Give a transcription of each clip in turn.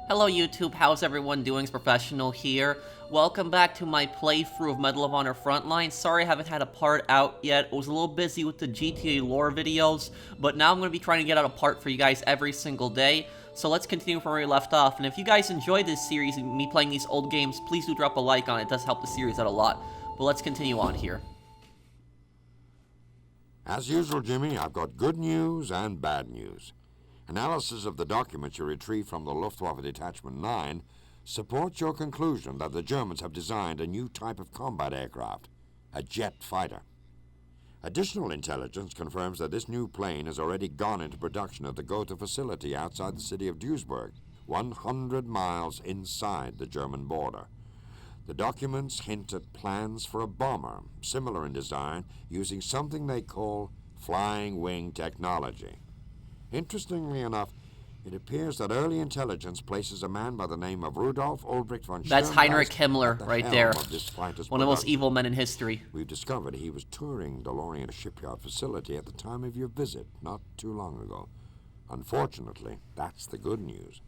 Hello YouTube, how's everyone doing? It's Professional here. Welcome back to my playthrough of Medal of Honor Frontline. Sorry I haven't had a part out yet. I was a little busy with the GTA lore videos, but now I'm going to be trying to get out a part for you guys every single day. So let's continue from where we left off. And if you guys enjoyed this series and me playing these old games, please do drop a like on it. It does help the series out a lot. But let's continue on here. As usual, Jimmy, I've got good news and bad news. Analysis of the documents you retrieved from the Luftwaffe Detachment 9 supports your conclusion that the Germans have designed a new type of combat aircraft, a jet fighter. Additional intelligence confirms that this new plane has already gone into production at the Gotha facility outside the city of Duisburg, 100 miles inside the German border. The documents hint at plans for a bomber, similar in design, using something they call flying wing technology. Interestingly enough, it appears that early intelligence places a man by the name of Rudolf Ulbricht von Schirmgeist. That's Heinrich Himmler right there. One of the most evil men in history. We've discovered he was touring DeLorean shipyard facility at the time of your visit, not too long ago. Unfortunately, that's the good news.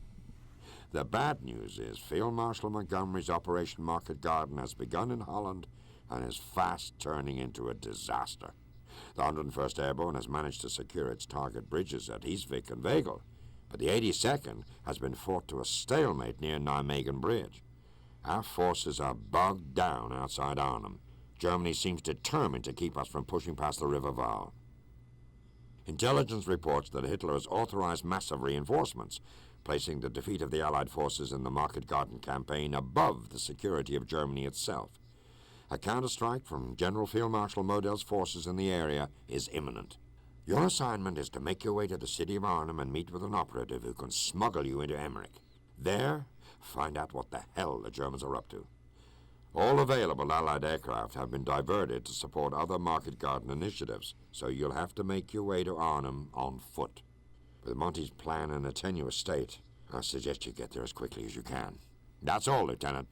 The bad news is Field Marshal Montgomery's Operation Market Garden has begun in Holland and is fast turning into a disaster. The 101st Airborne has managed to secure its target bridges at Eastvik and Vegel, but the 82nd has been fought to a stalemate near Nijmegen Bridge. Our forces are bogged down outside Arnhem. Germany seems determined to keep us from pushing past the River Vaal. Intelligence reports that Hitler has authorized massive reinforcements, placing the defeat of the Allied forces in the Market Garden campaign above the security of Germany itself. A counterstrike from General Field Marshal Model's forces in the area is imminent. Your assignment is to make your way to the city of Arnhem and meet with an operative who can smuggle you into Emmerich. There, find out what the hell the Germans are up to. All available Allied aircraft have been diverted to support other Market Garden initiatives, so you'll have to make your way to Arnhem on foot. With Monty's plan in a tenuous state, I suggest you get there as quickly as you can. That's all, Lieutenant.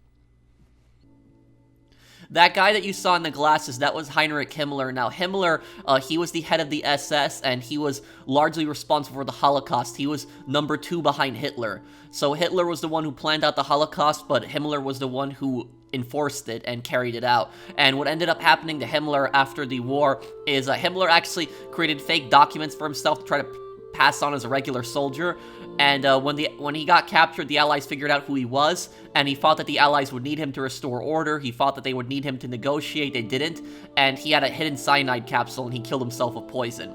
That guy that you saw in the glasses, that was Heinrich Himmler. Now, Himmler, he was the head of the SS, and he was largely responsible for the Holocaust. He was number 2 behind Hitler. So Hitler was the one who planned out the Holocaust, but Himmler was the one who enforced it and carried it out. And what ended up happening to Himmler after the war is Himmler actually created fake documents for himself to try to pass on as a regular soldier. And when he got captured, the Allies figured out who he was, and he thought that the Allies would need him to restore order. He thought that they would need him to negotiate. They didn't, and he had a hidden cyanide capsule, and he killed himself with poison.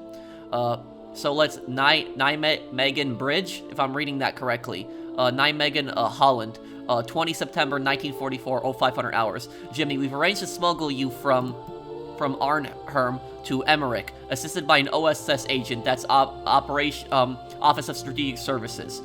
So let's Nijmegen Bridge, if I'm reading that correctly. Nijmegen, Holland. 20 September 1944, 0500 hours. Jimmy, we've arranged to smuggle you from Arnhem to Emmerich, assisted by an OSS agent. That's Office of Strategic Services,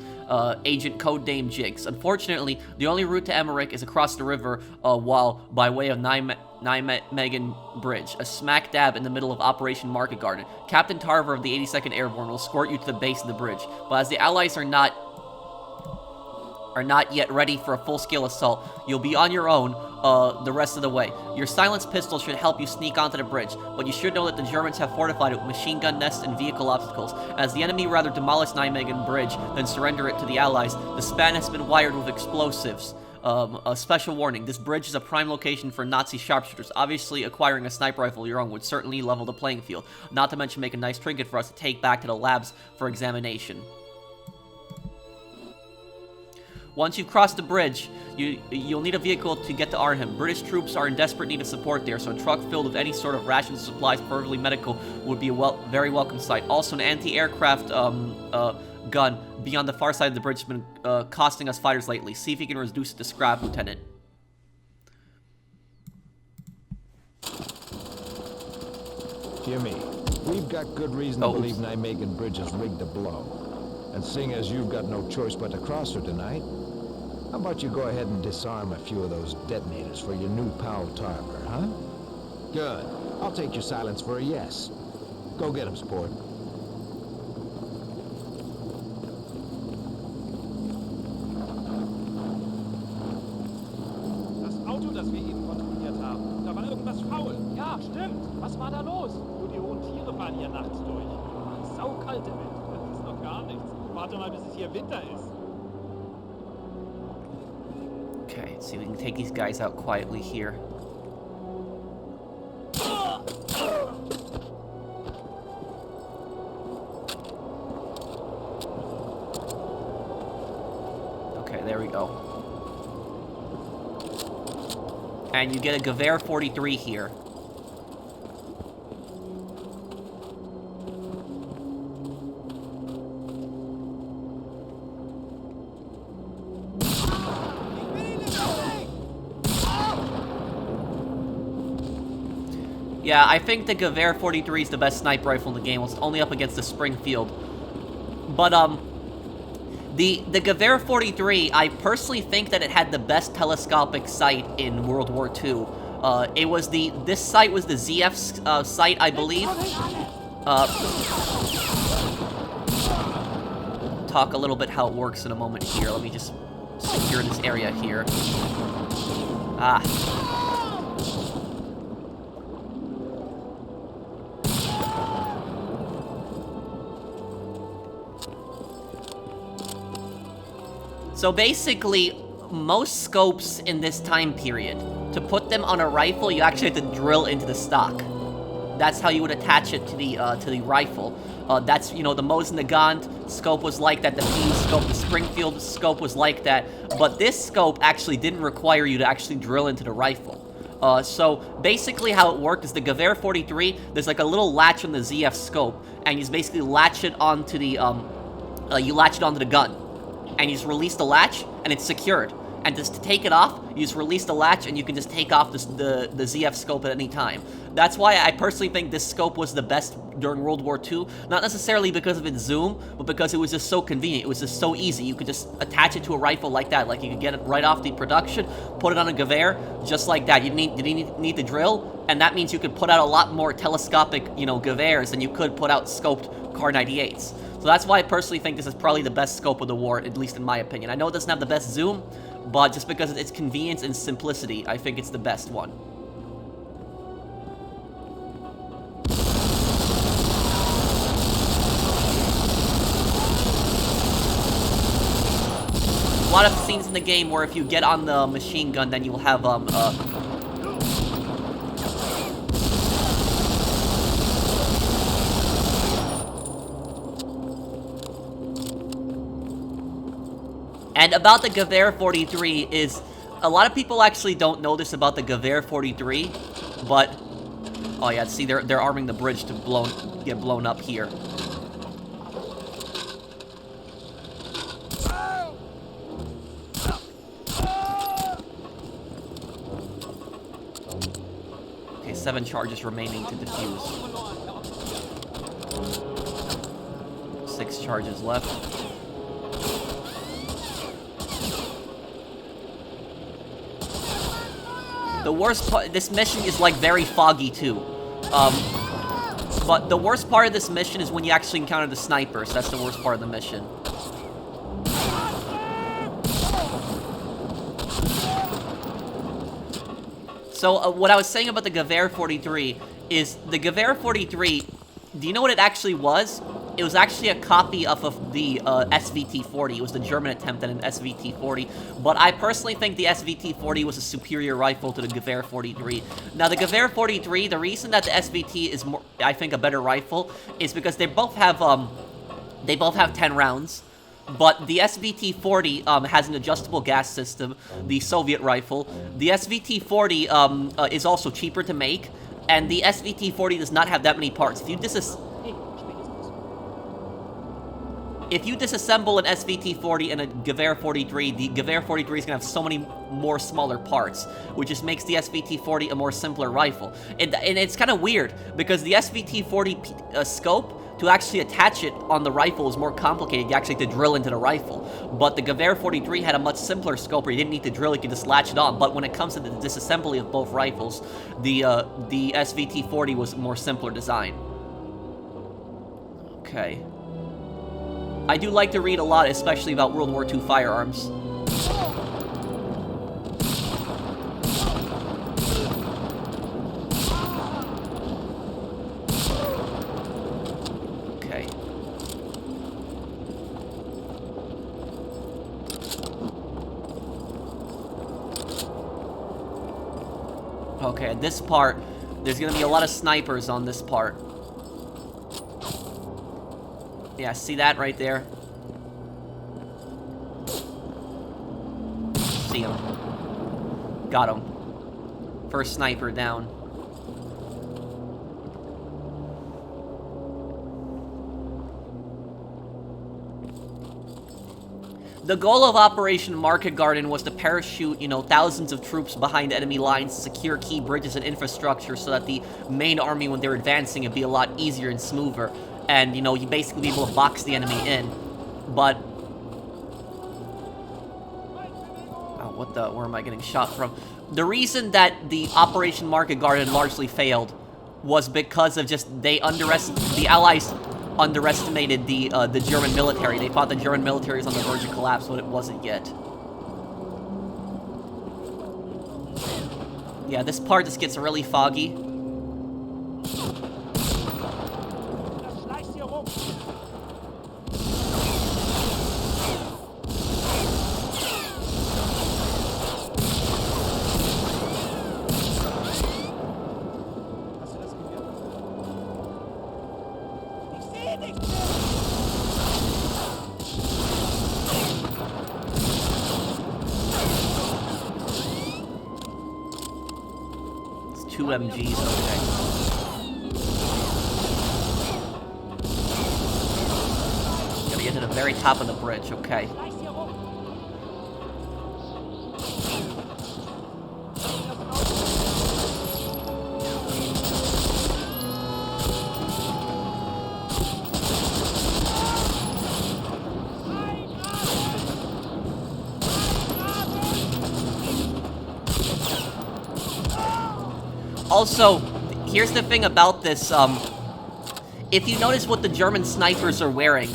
agent codename Jigs. Unfortunately, the only route to Emmerich is across the river, while by way of Nijmegen Bridge, a smack dab in the middle of Operation Market Garden. Captain Tarver of the 82nd Airborne will escort you to the base of the bridge, but as the Allies are not yet ready for a full-scale assault, you'll be on your own the rest of the way. Your silenced pistol should help you sneak onto the bridge, but you should know that the Germans have fortified it with machine gun nests and vehicle obstacles. As the enemy rather demolish Nijmegen Bridge than surrender it to the Allies, the span has been wired with explosives. A special warning, this bridge is a prime location for Nazi sharpshooters. Obviously, acquiring a sniper rifle of your own would certainly level the playing field, not to mention make a nice trinket for us to take back to the labs for examination. Once you've crossed the bridge, you'll need a vehicle to get to Arnhem. British troops are in desperate need of support there, so a truck filled with any sort of rations and supplies, preferably medical, would be a very welcome sight. Also, an anti-aircraft gun beyond the far side of the bridge has been costing us fighters lately. See if you can reduce it to scrap, Lieutenant. Jimmy, we've got good reason to believe Nijmegen Bridge is rigged to blow. And seeing as you've got no choice but to cross her tonight, how about you go ahead and disarm a few of those detonators for your new pal Tarver, huh? Good. I'll take your silence for a yes. Go get him, sport. Das Auto, das wir eben kontrolliert haben, da war irgendwas faul. Ja, stimmt. Was war da los? Nur die hohen Tiere fahren hier nachts durch. Saukalt im Wind. Das ist noch gar nichts. Warte mal, bis es hier Winter ist. Okay, let's see if we can take these guys out quietly here. Okay, there we go. And you get a Gewehr 43 here. Yeah, I think the Gewehr 43 is the best sniper rifle in the game. It's only up against the Springfield. But, the Gewehr 43, I personally think that it had the best telescopic sight in World War II. This sight was the ZF sight, I believe. Talk a little bit how it works in a moment here. Let me just secure this area here. Ah. So basically, most scopes in this time period, to put them on a rifle, you actually have to drill into the stock. That's how you would attach it to the rifle. That's, you know, the Mosin Nagant scope was like that, the Beam scope, the Springfield scope was like that, but this scope actually didn't require you to actually drill into the rifle. So basically how it worked is the Gewehr 43, there's like a little latch on the ZF scope, and you just basically latch it onto the, gun. And you just release the latch, and it's secured. And just to take it off, you just release the latch, and you can just take off the ZF scope at any time. That's why I personally think this scope was the best during World War II. Not necessarily because of its zoom, but because it was just so convenient. It was just so easy. You could just attach it to a rifle like that. Like, you could get it right off the production, put it on a Gewehr, just like that. You didn't need to drill, and that means you could put out a lot more telescopic, you know, Gewehrs than you could put out scoped Kar 98s. So that's why I personally think this is probably the best scope of the war, at least in my opinion. I know it doesn't have the best zoom, but just because of its convenience and simplicity, I think it's the best one. A lot of scenes in the game where if you get on the machine gun, then you'll have, And about the Gewehr 43 is, a lot of people actually don't know this about the Gewehr 43, but, oh yeah, see, they're arming the bridge to get blown up here. Okay, 7 charges remaining to defuse. 6 charges left. The worst part, this mission is like very foggy too. But the worst part of this mission is when you actually encounter the snipers. That's the worst part of the mission. So what I was saying about the Gewehr 43 is the Gewehr 43, do you know what it actually was? It was actually a copy of the SVT-40. It was the German attempt at an SVT-40. But I personally think the SVT-40 was a superior rifle to the Gewehr 43. Now, the Gewehr 43, the reason that the SVT is more, I think, a better rifle is because they both have 10 rounds. But the SVT-40 has an adjustable gas system, the Soviet rifle. The SVT-40 is also cheaper to make, and the SVT-40 does not have that many parts. If you disassemble an SVT-40 and a Gewehr 43, the Gewehr 43 is going to have so many more smaller parts, which just makes the SVT-40 a more simpler rifle. And it's kind of weird, because the SVT-40 scope, to actually attach it on the rifle is more complicated. You actually have to drill into the rifle. But the Gewehr 43 had a much simpler scope where you didn't need to drill, you could just latch it on. But when it comes to the disassembly of both rifles, the SVT-40 was a more simpler design. Okay. I do like to read a lot, especially about World War II firearms. Okay. Okay, at this part, there's gonna be a lot of snipers on this part. Yeah, see that right there? See him. Got him. First sniper down. The goal of Operation Market Garden was to parachute, thousands of troops behind enemy lines, secure key bridges and infrastructure so that the main army, when they're advancing, it'd be a lot easier and smoother. And, you basically be able to box the enemy in. But... oh, where am I getting shot from? The reason that the Operation Market Garden largely failed was because of just the Allies underestimated the German military. They thought the German military was on the verge of collapse, but it wasn't yet. Yeah, this part just gets really foggy. Two MGs, okay. Gotta get to the very top of the bridge, okay. Also, here's the thing about this, if you notice what the German snipers are wearing,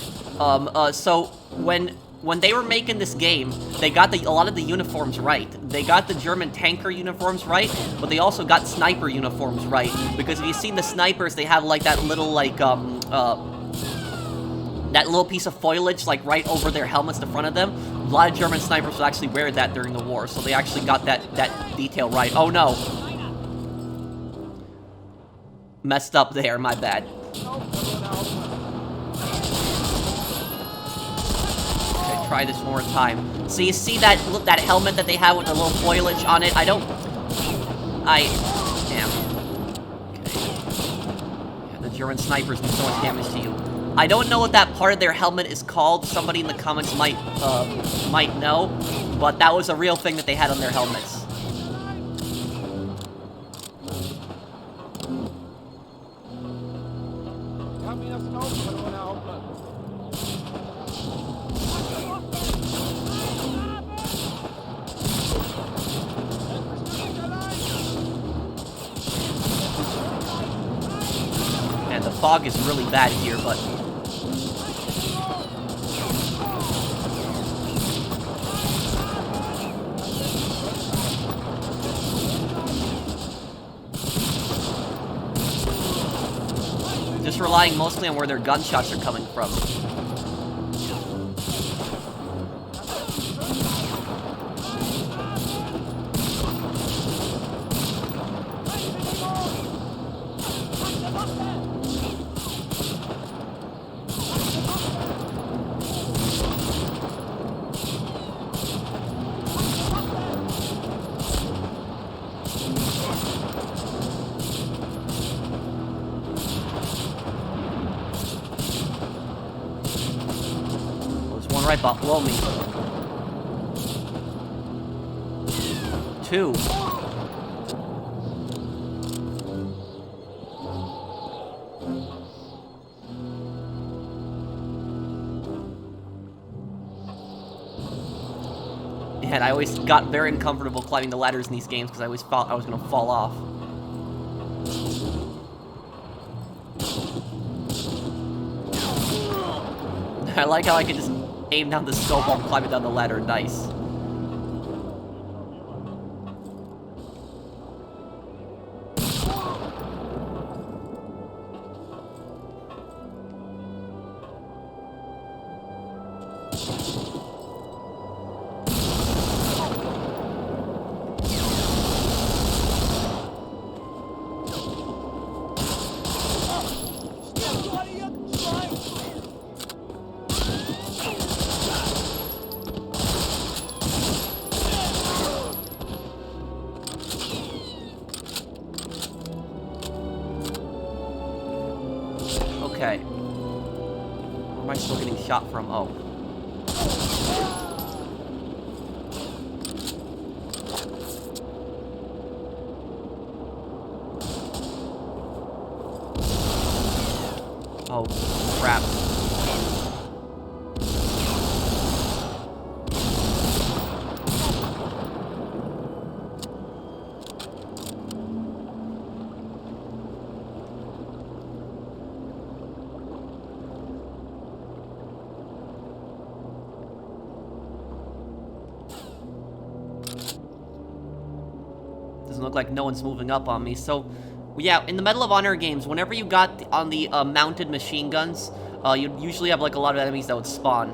so when they were making this game, they got a lot of the uniforms right. They got the German tanker uniforms right, but they also got sniper uniforms right, because if you've seen the snipers, they have, like, that little, like, that little piece of foliage, like, right over their helmets, the front of them. A lot of German snipers would actually wear that during the war, so they actually got that detail right. Oh, no. Messed up there, my bad. Okay, try this one more time. So you see that helmet that they have with the little foliage on it? Damn. Okay. Yeah, the German snipers do so much damage to you. I don't know what that part of their helmet is called. Somebody in the comments might know, but that was a real thing that they had on their helmets. And the fog is really bad here, but... just relying mostly on where their gunshots are coming from. Right below me. 2. And I always got very uncomfortable climbing the ladders in these games because I always thought I was going to fall off. I like how I can just aim down the scope while I'm climbing down the ladder. Nice. shot from? Oh. Oh, crap. Doesn't look like no one's moving up on me, so... Yeah, in the Medal of Honor games, whenever you got on the mounted machine guns, you'd usually have, like, a lot of enemies that would spawn.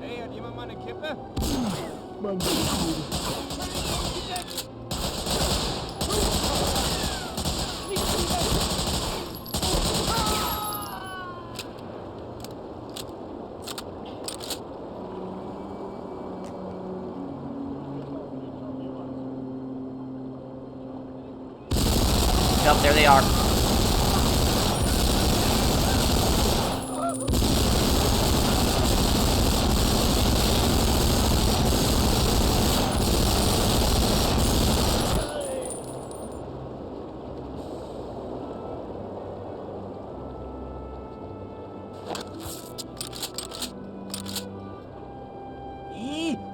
Hey, hat jemand mal eine Kippe? Yep, there they are.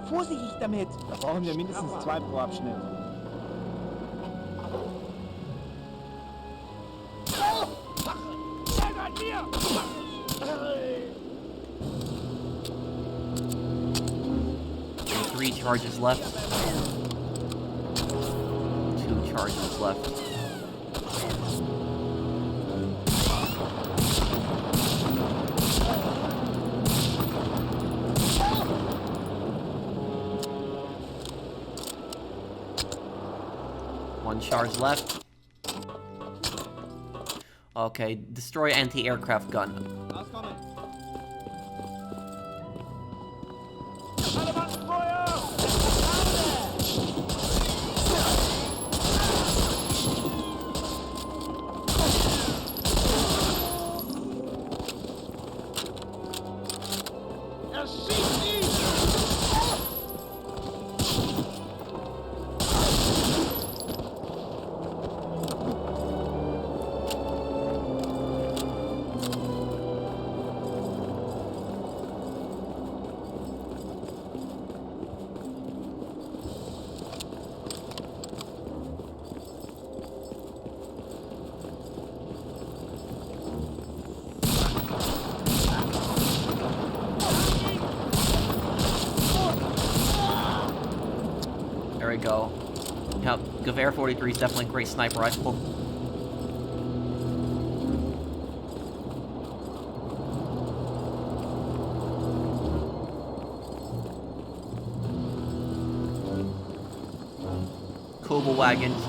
Vorsichtig damit! Da brauchen wir mindestens 2 pro Abschnitt. Three charges left. 2 charges left. One charge left. Okay, destroy anti-aircraft gun. Auskommen. There we go. Yep, Gewehr 43 is definitely a great sniper rifle. Kobo wagons.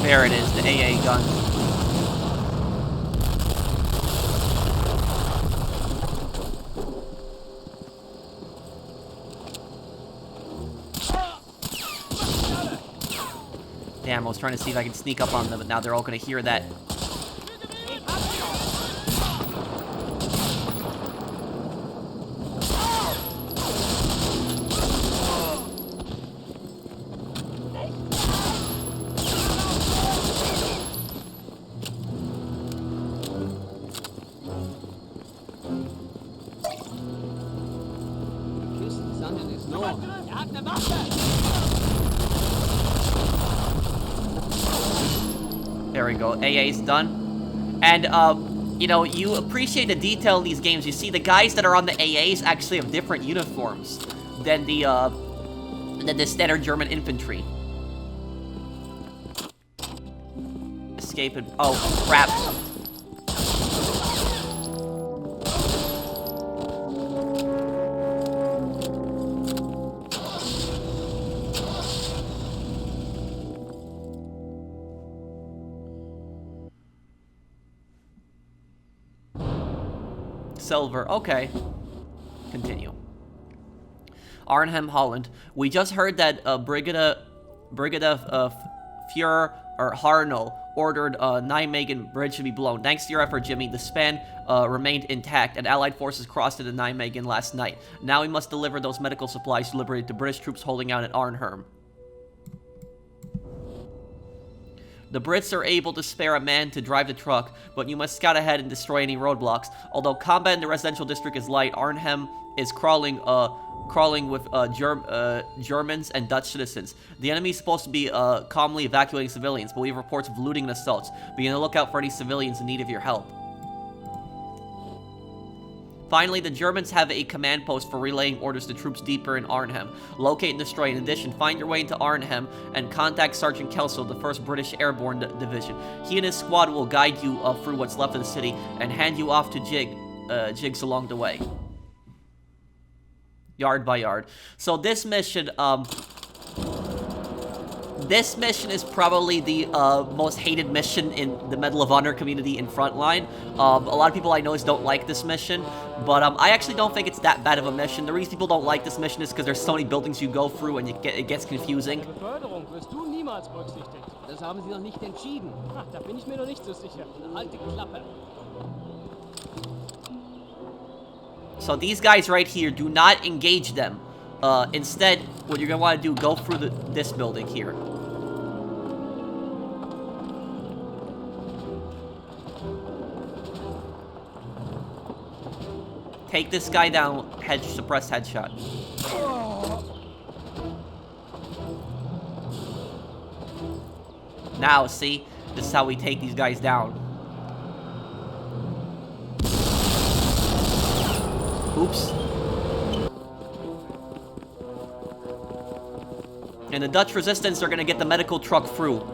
There it is, the AA gun. Damn, I was trying to see if I could sneak up on them, but now they're all gonna hear that. There we go, AA's done. And, you know, you appreciate the detail in these games. You see, the guys that are on the AAs actually have different uniforms. than the standard German infantry. Escape and oh crap. Silver, okay. Continue. Arnhem, Holland. We just heard that Brigade Führer or Harno ordered Nijmegen Bridge to be blown. Thanks to your effort, Jimmy, the span remained intact, and Allied forces crossed into Nijmegen last night. Now we must deliver those medical supplies liberated to British troops holding out at Arnhem. The Brits are able to spare a man to drive the truck, but you must scout ahead and destroy any roadblocks. Although combat in the residential district is light, Arnhem is crawling with Germans and Dutch citizens. The enemy is supposed to be calmly evacuating civilians, but we have reports of looting and assaults. Be on the lookout for any civilians in need of your help. Finally, the Germans have a command post for relaying orders to troops deeper in Arnhem. Locate and destroy. In addition, find your way into Arnhem and contact Sergeant Kelso, the 1st British Airborne Division. He and his squad will guide you through what's left of the city and hand you off to jigs along the way. Yard by yard. So this mission, is probably the most hated mission in the Medal of Honor community in Frontline. A lot of people I know don't like this mission, but I actually don't think it's that bad of a mission. The reason people don't like this mission is because there's so many buildings you go through and it gets confusing. Beförderung wirst du niemals berücksichtigt. Das haben sie noch nicht entschieden. Ha, da bin ich mir noch nicht so sicher. Halt die Klappe. So these guys right here, do not engage them. Instead, what you're gonna want to do, go through this building here. Take this guy down, suppressed headshot. Now, see? This is how we take these guys down. Oops. And the Dutch resistance are gonna get the medical truck through.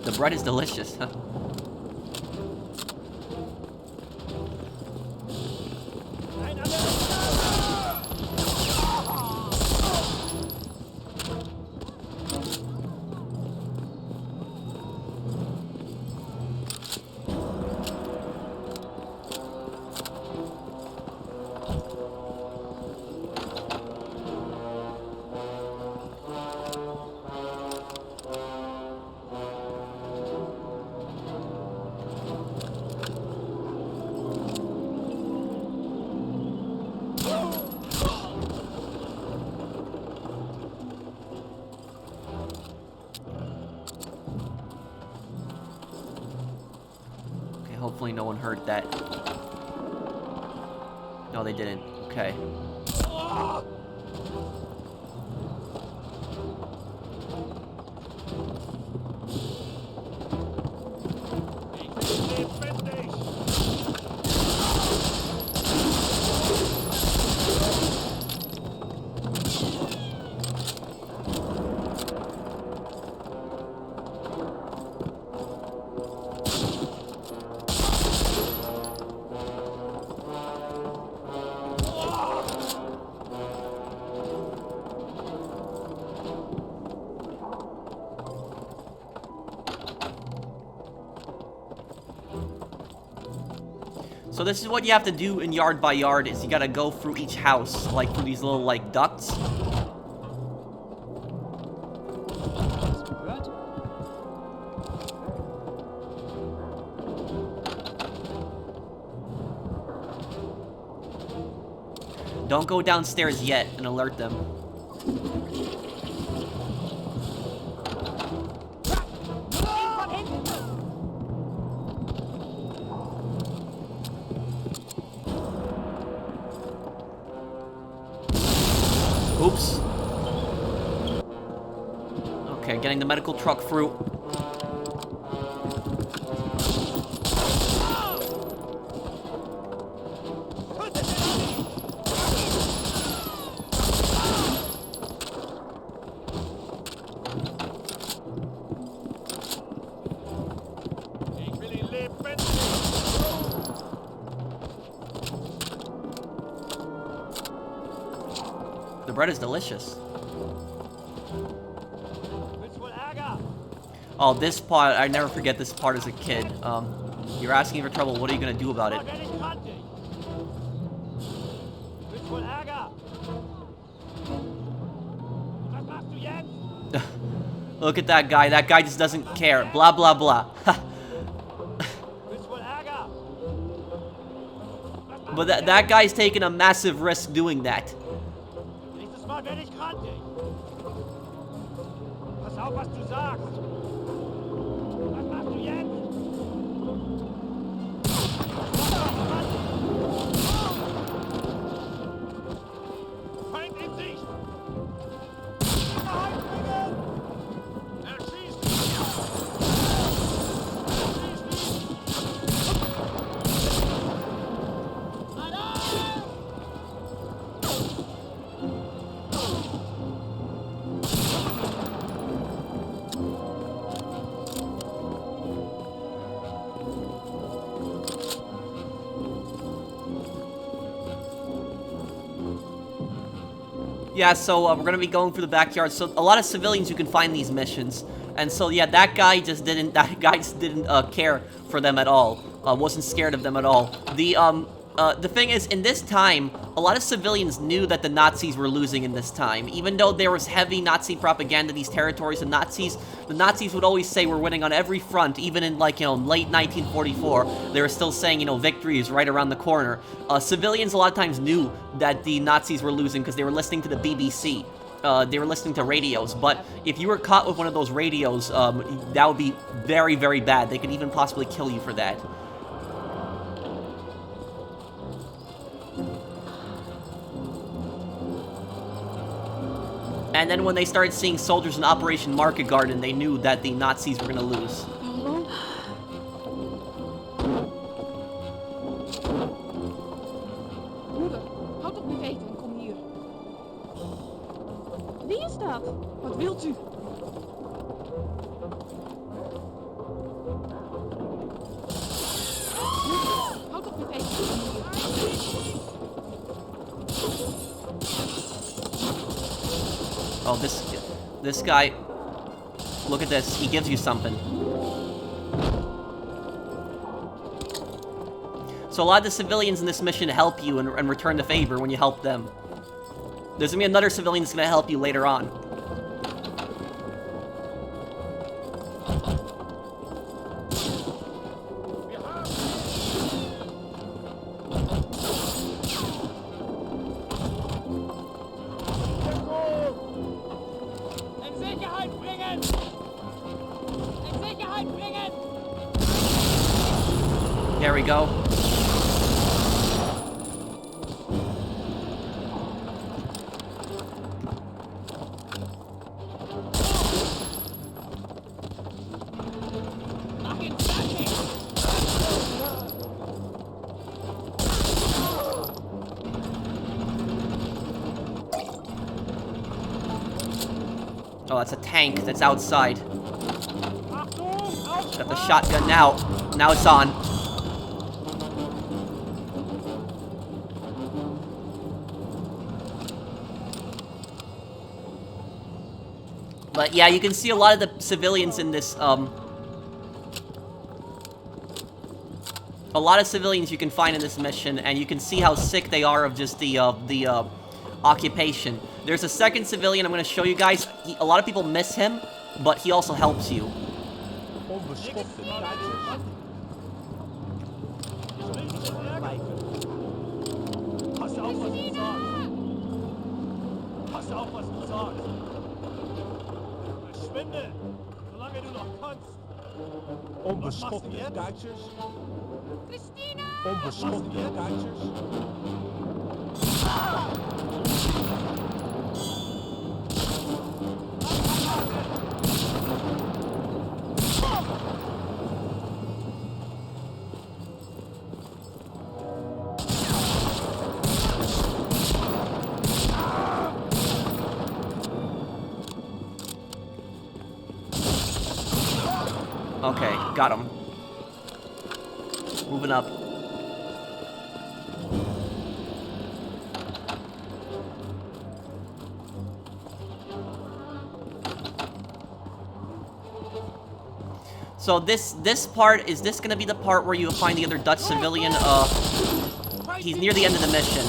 The bread is delicious, huh? Hopefully no one heard that. No, they didn't. Okay. So this is what you have to do in yard by yard, is you gotta go through each house, like through these little, like, ducts. Don't go downstairs yet and alert them. Okay, getting the medical truck through. The bread is delicious. Oh, this part, I never forget this part as a kid. You're asking for trouble, what are you gonna do about it? Look at that guy just doesn't care. Blah, blah, blah. But that guy's taking a massive risk doing that. Yeah, so we're gonna be going through the backyard. So a lot of civilians you can find these missions, and so yeah, that guy just didn't care for them at all. Wasn't scared of them at all. The thing is, in this time, a lot of civilians knew that the Nazis were losing in this time. Even though there was heavy Nazi propaganda in these territories, the Nazis would always say we're winning on every front. Even in, like, you know, late 1944, they were still saying, you know, victory is right around the corner. Civilians a lot of times knew that the Nazis were losing because they were listening to the BBC. They were listening to radios, but if you were caught with one of those radios, that would be very, very bad. They could even possibly kill you for that. And then when they started seeing soldiers in Operation Market Garden, they knew that the Nazis were going to lose. Moeder, houd op met eten en kom hier. Wie is dat? Wat wilt u? Moeder, houd op met eten en kom hier. Oh, this guy, look at this, he gives you something. So a lot of the civilians in this mission help you and return the favor when you help them. There's gonna be another civilian that's gonna help you later on. There we go. Oh, that's a tank that's outside. Got the shotgun now. Now it's on. But yeah, you can see a lot of the civilians in this, a lot of civilians you can find in this mission, and you can see how sick they are of just the occupation. There's a second civilian I'm going to show you guys. A lot of people miss him, but he also helps you. Onbeschoftene Duitsers. Christina! Onbeschoftene Duitsers. Got him. Moving up. So this part, is this gonna be the part where you find the other Dutch civilian? He's near the end of the mission.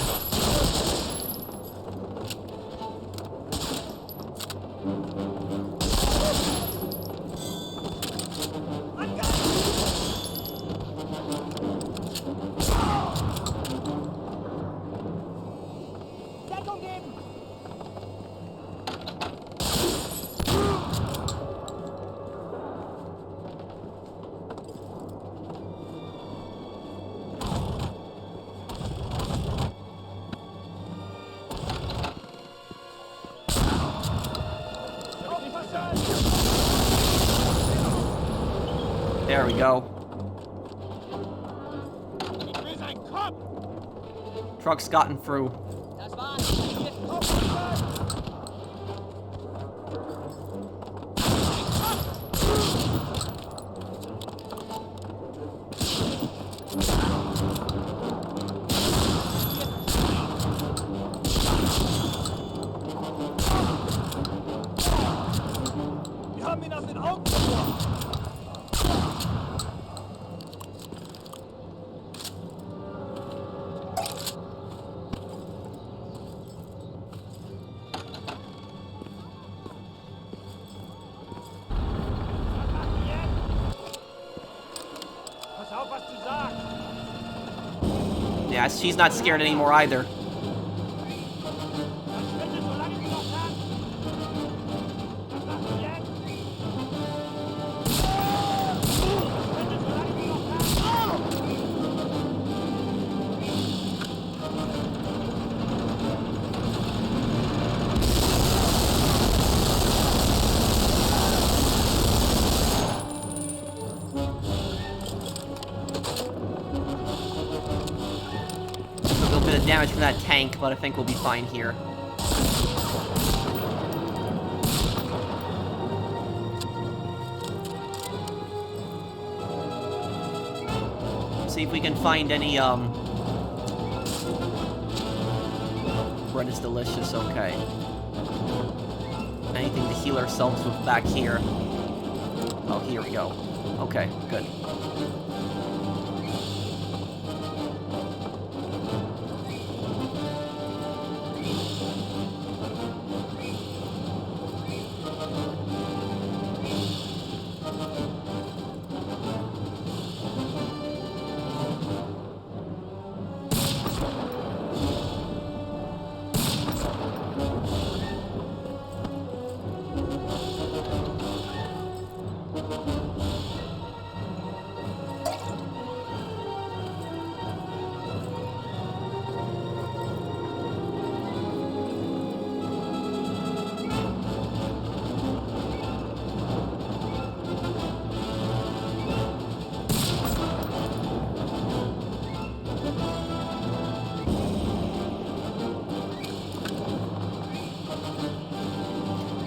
There we go. Truck's gotten through. Das war's. Wir haben ihn aus den Augen verloren. Pass auf, was du sagst. Yeah, she's not scared anymore either. Verschwinde, solange du noch kannst. Was machst du jetzt? Verschwinde, solange du noch kannst. A little bit of damage from that tank, but I think we'll be fine here. See if we can find any, bread is delicious, okay. Anything to heal ourselves with back here. Oh, here we go. Okay, good.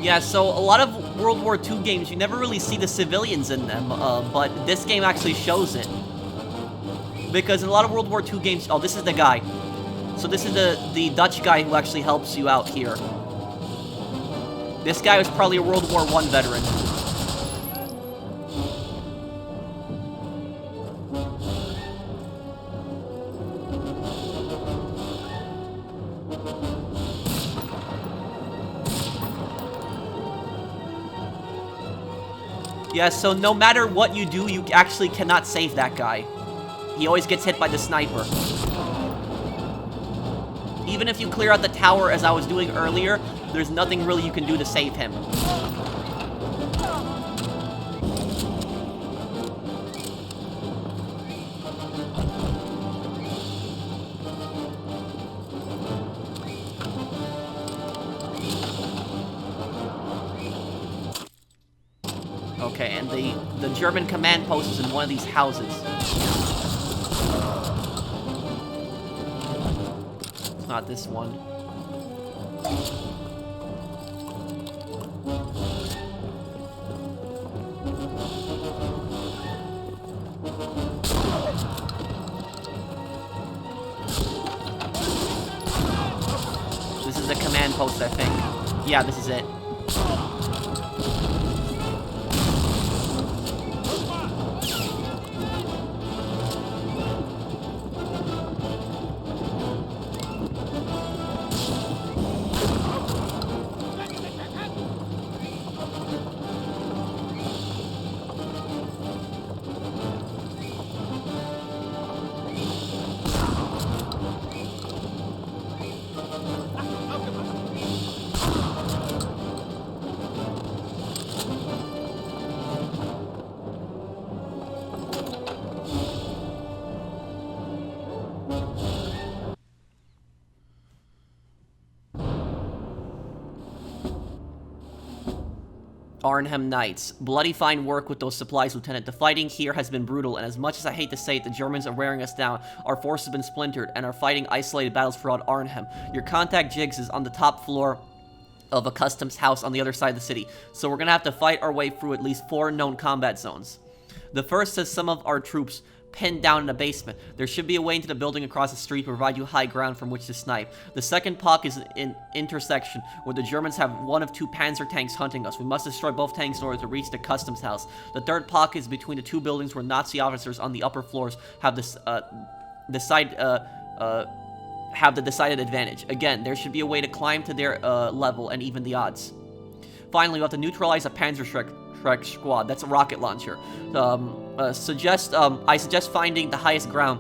Yeah, so a lot of World War II games, you never really see the civilians in them, but this game actually shows it. Because in a lot of World War II games... Oh, this is the guy. So this is the Dutch guy who actually helps you out here. This guy was probably a World War I veteran. Yeah, so no matter what you do, you actually cannot save that guy. He always gets hit by the sniper. Even if you clear out the tower, as I was doing earlier, there's nothing really you can do to save him. Okay, and the German command post is in one of these houses. It's not this one. post, I think. Yeah, this is it. Arnhem Knights. Bloody fine work with those supplies, Lieutenant. The fighting here has been brutal, and as much as I hate to say it, the Germans are wearing us down. Our force has been splintered, and are fighting isolated battles throughout Arnhem. Your contact, Jiggs, is on the top floor of a customs house on the other side of the city, so we're gonna have to fight our way through at least 4 known combat zones. The first has some of our troops pinned down in a basement. There should be a way into the building across the street to provide you high ground from which to snipe. The second POC is an intersection where the Germans have one of 2 Panzer tanks hunting us. We must destroy both tanks in order to reach the customs house. The third POC is between the 2 buildings where Nazi officers on the upper floors have the decided advantage. Again, there should be a way to climb to their level and even the odds. Finally, we have to neutralize a Panzerschreck squad. That's a rocket launcher. I suggest finding the highest ground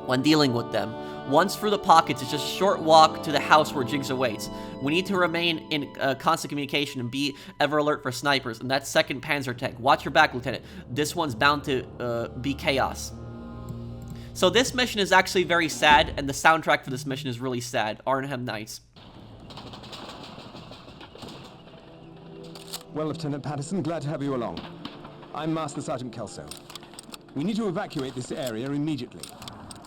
when dealing with them. Once through the pockets, it's just a short walk to the house where Jiggs awaits. We need to remain in constant communication and be ever alert for snipers. And that's 2nd Panzer tank. Watch your back, Lieutenant. This one's bound to be chaos. So this mission is actually very sad, and the soundtrack for this mission is really sad. Arnhem Knights. Well, Lieutenant Patterson, glad to have you along. I'm Master Sergeant Kelso. We need to evacuate this area immediately.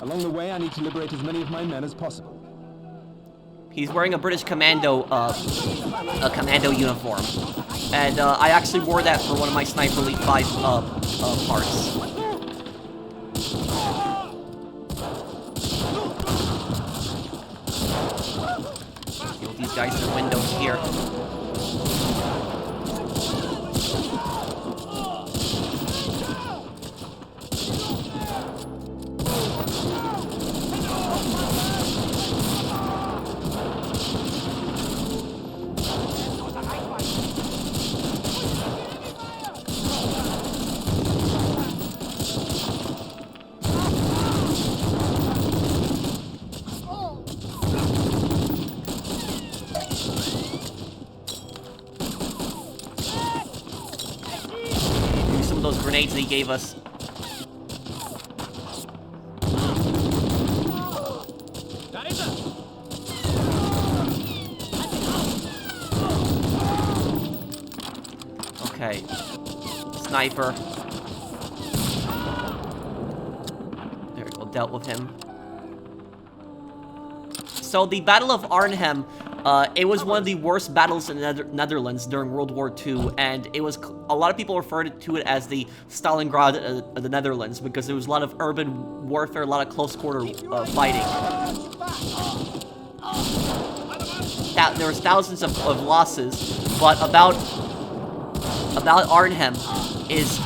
Along the way, I need to liberate as many of my men as possible. He's wearing a British commando, uniform. And, I actually wore that for one of my Sniper Elite 5, parts. Kill these guys in the windows here. Those grenades that he gave us. Okay. Sniper. There we go, dealt with him. So the Battle of Arnhem, it was one of the worst battles in the Netherlands during World War II, and it was a lot of people referred to it as the Stalingrad of the Netherlands because there was a lot of urban warfare, a lot of close quarter fighting. There was thousands of losses, but about Arnhem is,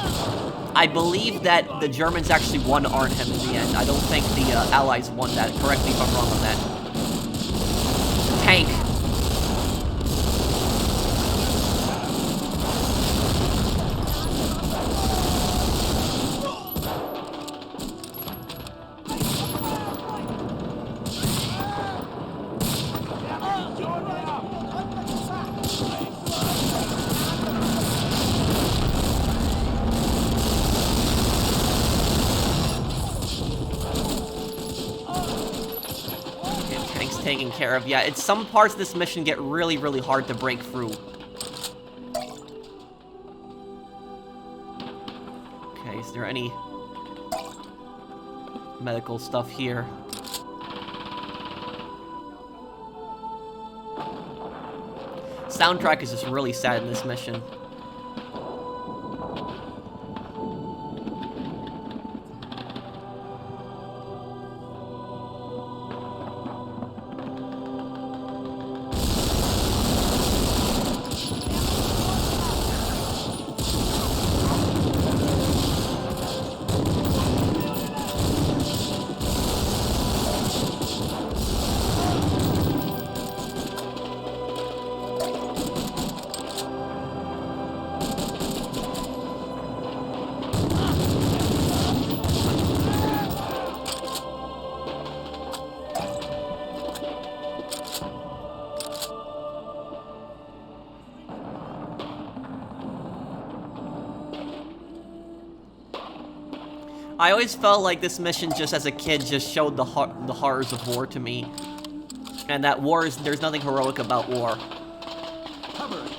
I believe that the Germans actually won Arnhem in the end. I don't think the Allies won that. Correct me if I'm wrong on that. Tank. Taken care of. Yeah, it's some parts of this mission get really, really hard to break through. Okay, is there any medical stuff here? Soundtrack is just really sad in this mission. I always felt like this mission, just as a kid, just showed the horrors of war to me. And that war is, there's nothing heroic about war. Cover it.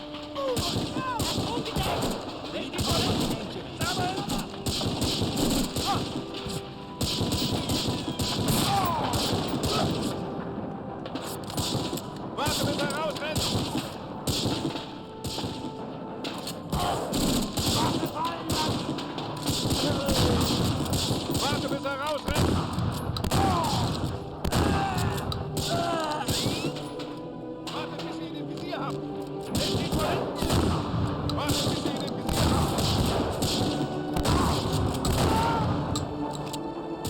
Warte, bis er rausrennt! Warte, bis er rausrennt! Warte, bis ihr ihn im Visier habt! Nehmt ihn vor hinten! Warte, bis ihr ihn im Visier habt!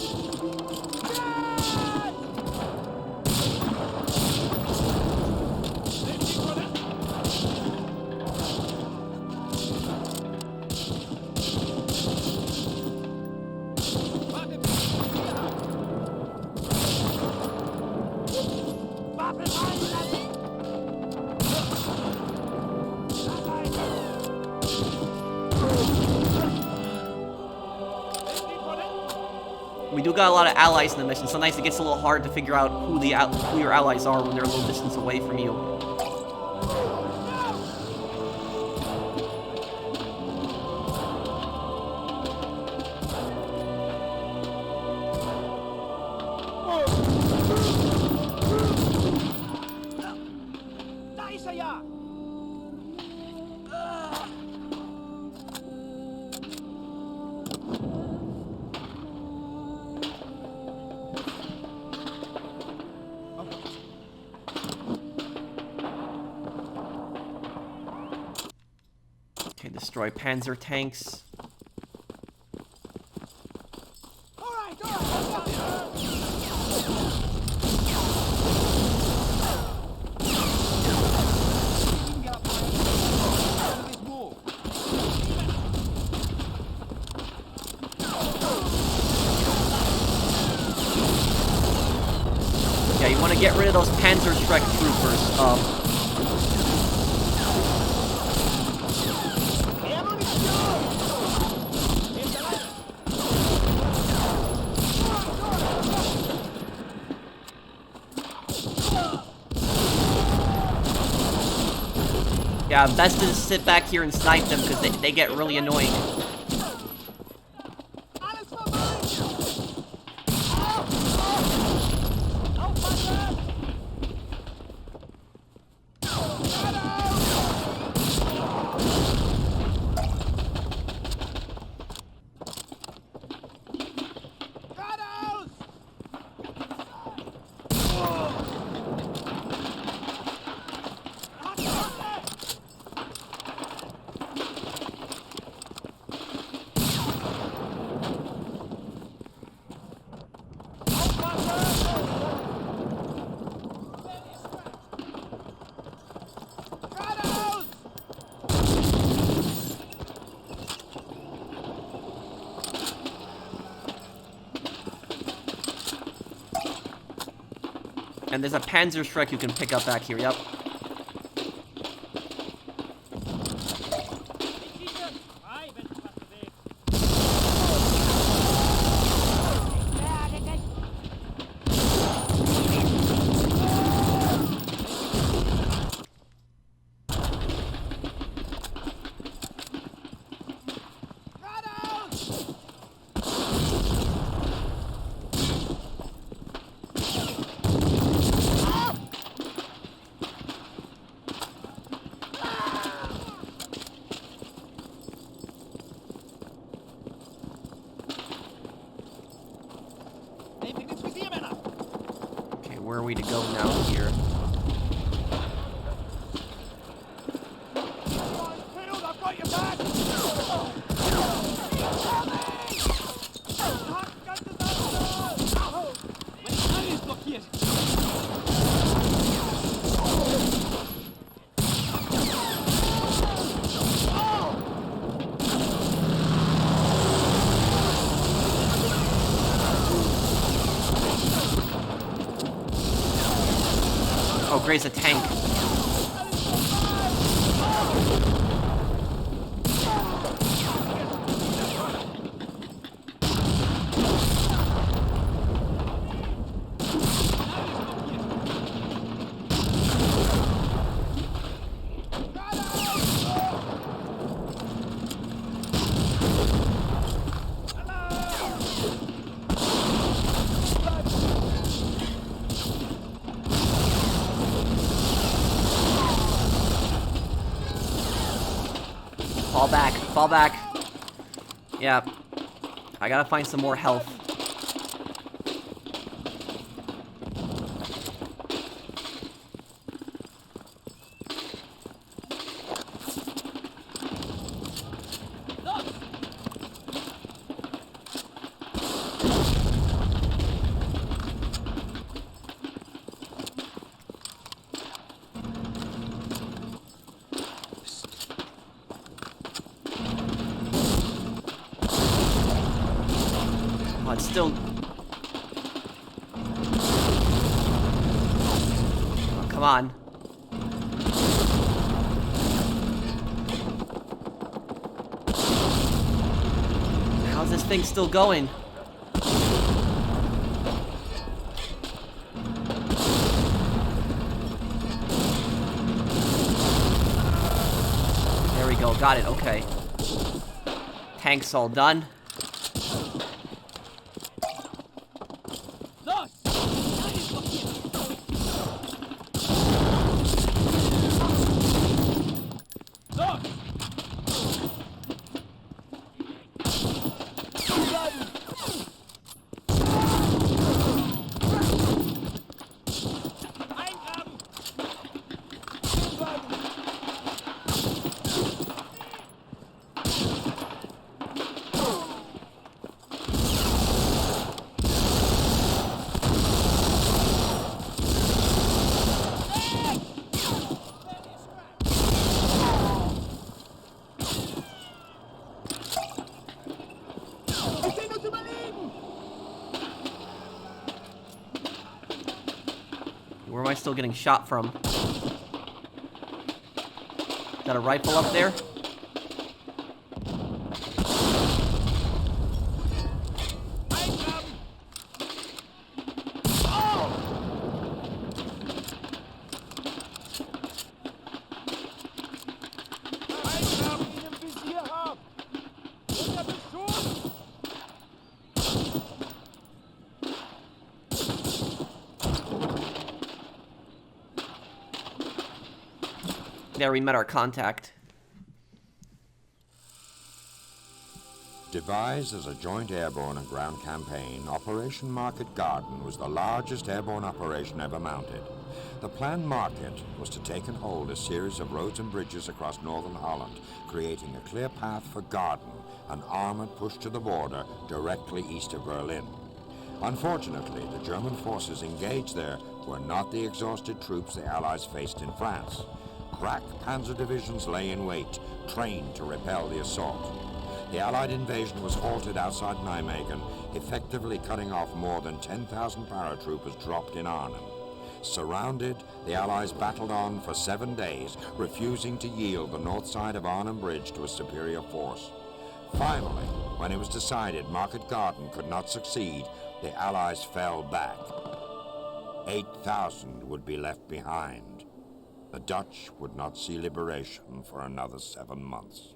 Nehmt ihn vor hinten! Warte, bis ihr ihn im Visier habt! Waffe fallen lassen! We do got a lot of allies in the mission. Sometimes it gets a little hard to figure out who your allies are when they're a little distance away from you. Da ist er ja! Okay, destroy Panzer tanks. Yeah, you want to get rid of those Panzerschreck troopers. Yeah, best to just sit back here and snipe them because they get really annoying. And there's a Panzerschreck you can pick up back here, yep. Okay, where are we to go now here? I've got your back! Oh, Gray's a tank. Fall back. Fall back. Yeah. I gotta find some more health. It's still... Oh, come on. How's this thing still going? There we go, got it, okay. Tank's all done. Where am I still getting shot from? Got a rifle up there? There, we met our contact. Devised as a joint airborne and ground campaign, Operation Market Garden was the largest airborne operation ever mounted. The planned market was to take and hold a series of roads and bridges across northern Holland, creating a clear path for Garden, an armored push to the border directly east of Berlin. Unfortunately, the German forces engaged there were not the exhausted troops the Allies faced in France. Crack panzer divisions lay in wait, trained to repel the assault. The Allied invasion was halted outside Nijmegen, effectively cutting off more than 10,000 paratroopers dropped in Arnhem. Surrounded, the Allies battled on for 7 days, refusing to yield the north side of Arnhem Bridge to a superior force. Finally, when it was decided Market Garden could not succeed, the Allies fell back. 8,000 would be left behind. The Dutch would not see liberation for another 7 months.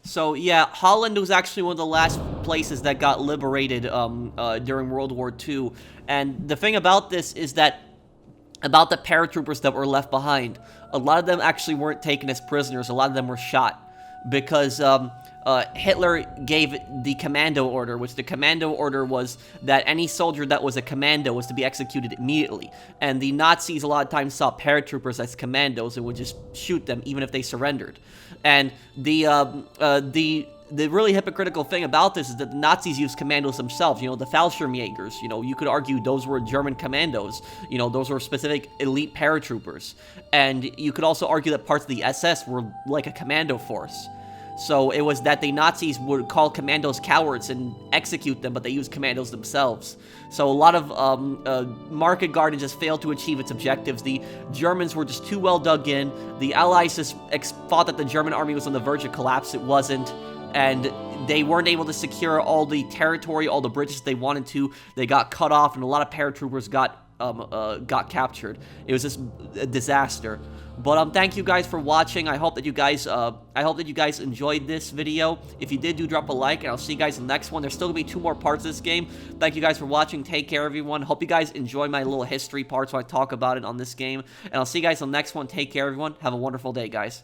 So yeah, Holland was actually one of the last places that got liberated during World War II. And the thing about this is that, about the paratroopers that were left behind, a lot of them actually weren't taken as prisoners. A lot of them were shot because Hitler gave the commando order, which the commando order was that any soldier that was a commando was to be executed immediately. And the Nazis a lot of times saw paratroopers as commandos and would just shoot them even if they surrendered. And the really hypocritical thing about this is that the Nazis used commandos themselves. You know, the Fallschirmjägers, you know, you could argue those were German commandos. You know, those were specific elite paratroopers. And you could also argue that parts of the SS were like a commando force. So it was that the Nazis would call commandos cowards and execute them, but they used commandos themselves. So a lot of Market Garden just failed to achieve its objectives. The Germans were just too well dug in. The Allies just thought that the German army was on the verge of collapse. It wasn't. And they weren't able to secure all the territory, all the bridges they wanted to. They got cut off, and a lot of paratroopers got captured. It was just a disaster. But thank you guys for watching. I hope that you guys enjoyed this video. If you did, do drop a like, and I'll see you guys in the next one. There's still gonna be 2 more parts of this game. Thank you guys for watching. Take care, everyone. Hope you guys enjoy my little history parts when I talk about it on this game. And I'll see you guys in the next one. Take care, everyone. Have a wonderful day, guys.